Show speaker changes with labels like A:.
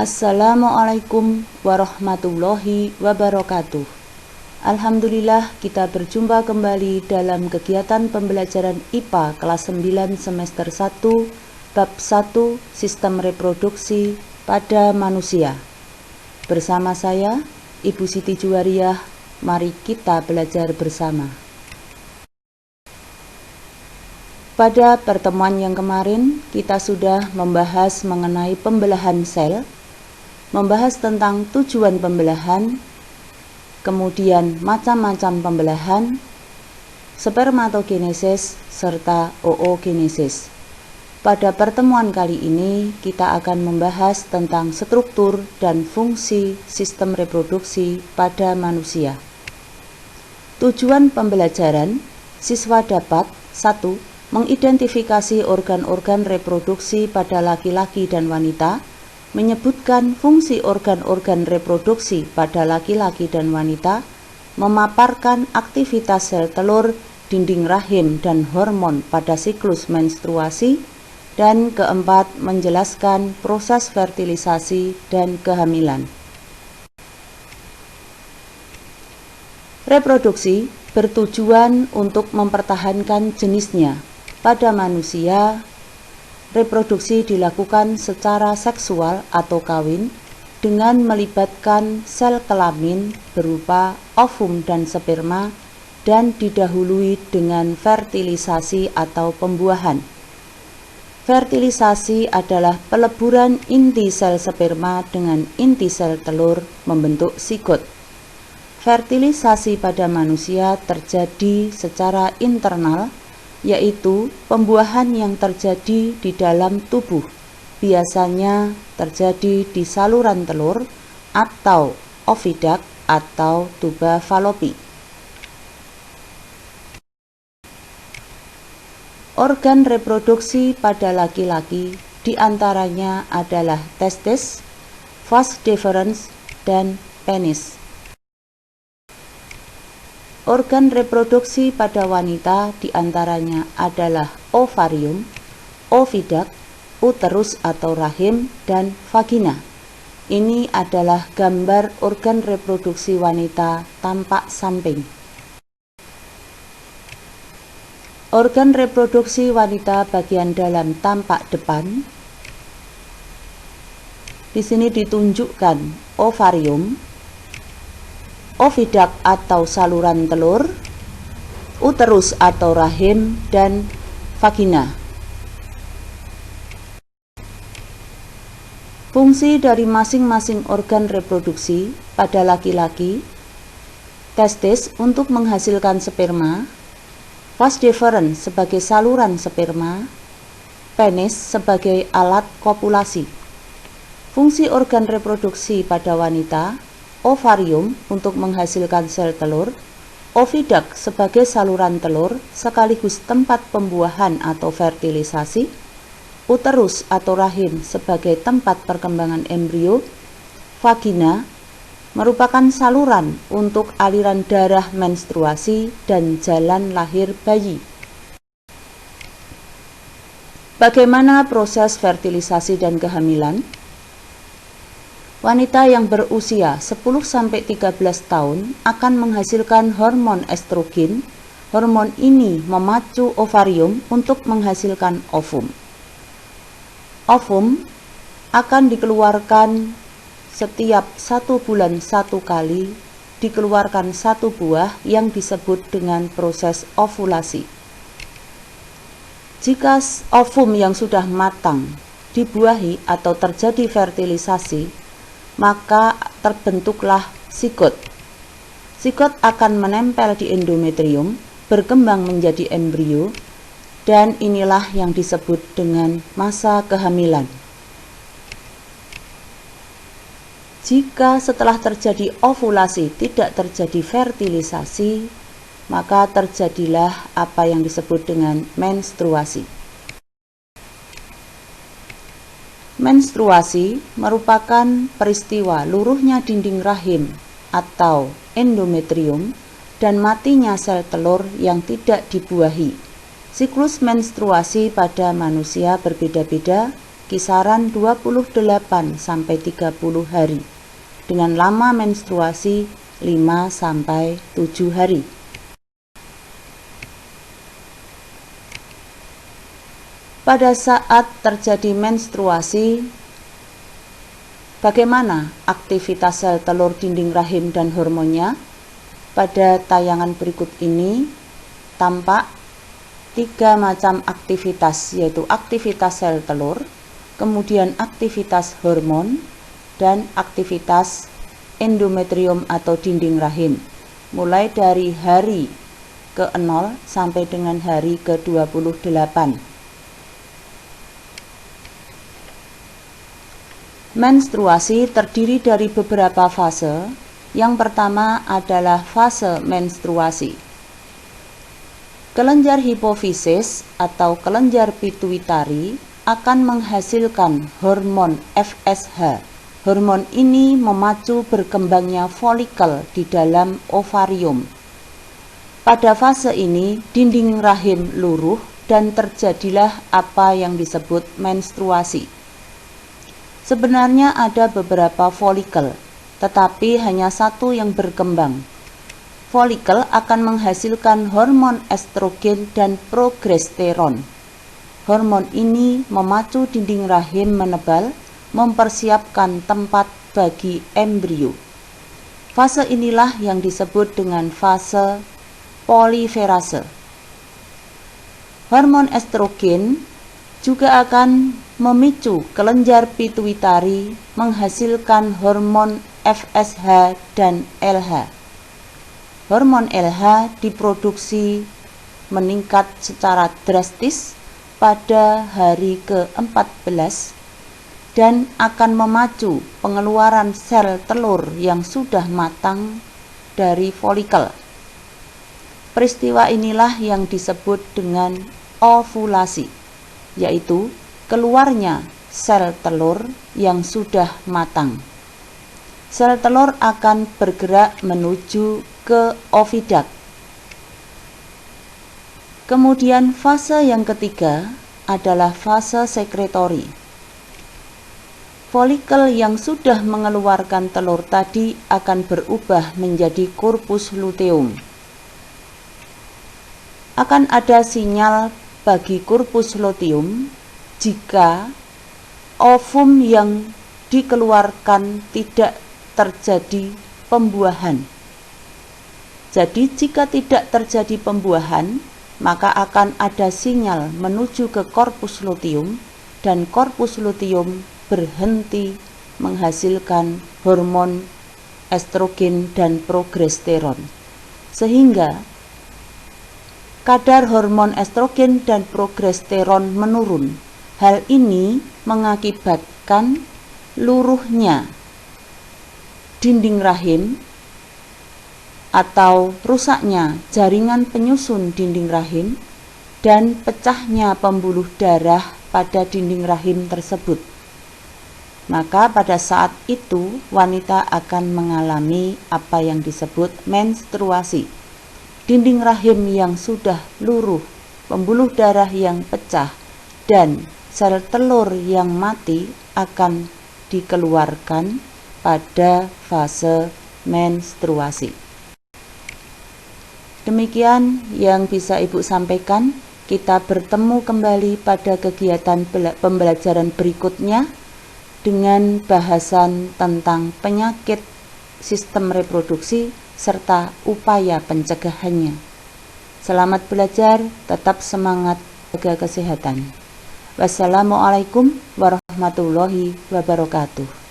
A: Assalamualaikum warahmatullahi wabarakatuh. Alhamdulillah kita berjumpa kembali dalam kegiatan pembelajaran IPA kelas 9 semester 1 bab 1 sistem reproduksi pada manusia. Bersama saya Ibu Siti Juwariah, mari kita belajar bersama. Pada pertemuan yang kemarin, kita sudah membahas mengenai pembelahan sel, membahas tentang tujuan pembelahan, kemudian macam-macam pembelahan, spermatogenesis, serta oogenesis. Pada pertemuan kali ini, kita akan membahas tentang struktur dan fungsi sistem reproduksi pada manusia. Tujuan pembelajaran, siswa dapat 1. Mengidentifikasi organ-organ reproduksi pada laki-laki dan wanita, menyebutkan fungsi organ-organ reproduksi pada laki-laki dan wanita, memaparkan aktivitas sel telur, dinding rahim, dan hormon pada siklus menstruasi, dan keempat, menjelaskan proses fertilisasi dan kehamilan. Reproduksi bertujuan untuk mempertahankan jenisnya. Pada manusia, reproduksi dilakukan secara seksual atau kawin dengan melibatkan sel kelamin berupa ovum dan sperma dan didahului dengan fertilisasi atau pembuahan. Fertilisasi adalah peleburan inti sel sperma dengan inti sel telur membentuk sigot. Fertilisasi pada manusia terjadi secara internal, yaitu pembuahan yang terjadi di dalam tubuh, biasanya terjadi di saluran telur atau oviduct atau tuba falopi. Organ reproduksi pada laki-laki diantaranya adalah testis, vas deferens, dan penis. Organ reproduksi pada wanita diantaranya adalah ovarium, oviduct, uterus atau rahim, dan vagina. Ini adalah gambar organ reproduksi wanita tampak samping. Organ reproduksi wanita bagian dalam tampak depan. Di sini ditunjukkan ovarium, oviduct atau saluran telur, uterus atau rahim, dan vagina. Fungsi dari masing-masing organ reproduksi pada laki-laki: testis untuk menghasilkan sperma, vas deferens sebagai saluran sperma, penis sebagai alat kopulasi. Fungsi organ reproduksi pada wanita: ovarium untuk menghasilkan sel telur, oviduct sebagai saluran telur sekaligus tempat pembuahan atau fertilisasi, uterus atau rahim sebagai tempat perkembangan embrio, vagina merupakan saluran untuk aliran darah menstruasi dan jalan lahir bayi. Bagaimana proses fertilisasi dan kehamilan? Wanita yang berusia 10-13 tahun akan menghasilkan hormon estrogen. Hormon ini memacu ovarium untuk menghasilkan ovum. Ovum akan dikeluarkan setiap 1 bulan 1 kali, dikeluarkan 1 buah yang disebut dengan proses ovulasi. Jika ovum yang sudah matang dibuahi atau terjadi fertilisasi, maka terbentuklah sigot. Sigot akan menempel di endometrium, berkembang menjadi embrio, dan inilah yang disebut dengan masa kehamilan. Jika setelah terjadi ovulasi tidak terjadi fertilisasi, maka terjadilah apa yang disebut dengan menstruasi. Menstruasi merupakan peristiwa luruhnya dinding rahim atau endometrium dan matinya sel telur yang tidak dibuahi. Siklus menstruasi pada manusia berbeda-beda kisaran 28-30 hari, dengan lama menstruasi 5-7 hari. Pada saat terjadi menstruasi, bagaimana aktivitas sel telur dinding rahim dan hormonnya? Pada tayangan berikut ini tampak 3 macam aktivitas, yaitu aktivitas sel telur, kemudian aktivitas hormon, dan aktivitas endometrium atau dinding rahim, mulai dari hari ke-0 sampai dengan hari ke-28. Menstruasi terdiri dari beberapa fase. Yang pertama adalah fase menstruasi. Kelenjar hipofisis atau kelenjar pituitari akan menghasilkan hormon FSH. Hormon ini memacu berkembangnya folikel di dalam ovarium. Pada fase ini, dinding rahim luruh dan terjadilah apa yang disebut menstruasi. Sebenarnya ada beberapa folikel, tetapi hanya satu yang berkembang. Folikel akan menghasilkan hormon estrogen dan progesteron. Hormon ini memacu dinding rahim menebal, mempersiapkan tempat bagi embrio. Fase inilah yang disebut dengan fase poliferase. Hormon estrogen juga akan memicu kelenjar pituitari menghasilkan hormon FSH dan LH. Hormon LH diproduksi meningkat secara drastis pada hari ke-14 dan akan memacu pengeluaran sel telur yang sudah matang dari folikel. Peristiwa inilah yang disebut dengan ovulasi, yaitu keluarnya sel telur yang sudah matang. Sel telur akan bergerak menuju ke oviduct. Kemudian fase yang ketiga adalah fase sekretori. Folikel yang sudah mengeluarkan telur tadi akan berubah menjadi corpus luteum. Akan ada sinyal bagi corpus luteum jika ovum yang dikeluarkan tidak terjadi pembuahan. Jadi jika tidak terjadi pembuahan, maka akan ada sinyal menuju ke corpus luteum dan corpus luteum berhenti menghasilkan hormon estrogen dan progesteron. Sehingga kadar hormon estrogen dan progesteron menurun. Hal ini mengakibatkan luruhnya dinding rahim atau rusaknya jaringan penyusun dinding rahim dan pecahnya pembuluh darah pada dinding rahim tersebut. Maka pada saat itu wanita akan mengalami apa yang disebut menstruasi. Dinding rahim yang sudah luruh, pembuluh darah yang pecah, dan sel telur yang mati akan dikeluarkan pada fase menstruasi. Demikian yang bisa Ibu sampaikan. Kita bertemu kembali pada kegiatan pembelajaran berikutnya dengan bahasan tentang penyakit sistem reproduksi serta upaya pencegahannya. Selamat belajar, tetap semangat, jaga kesehatan. Wassalamualaikum warahmatullahi wabarakatuh.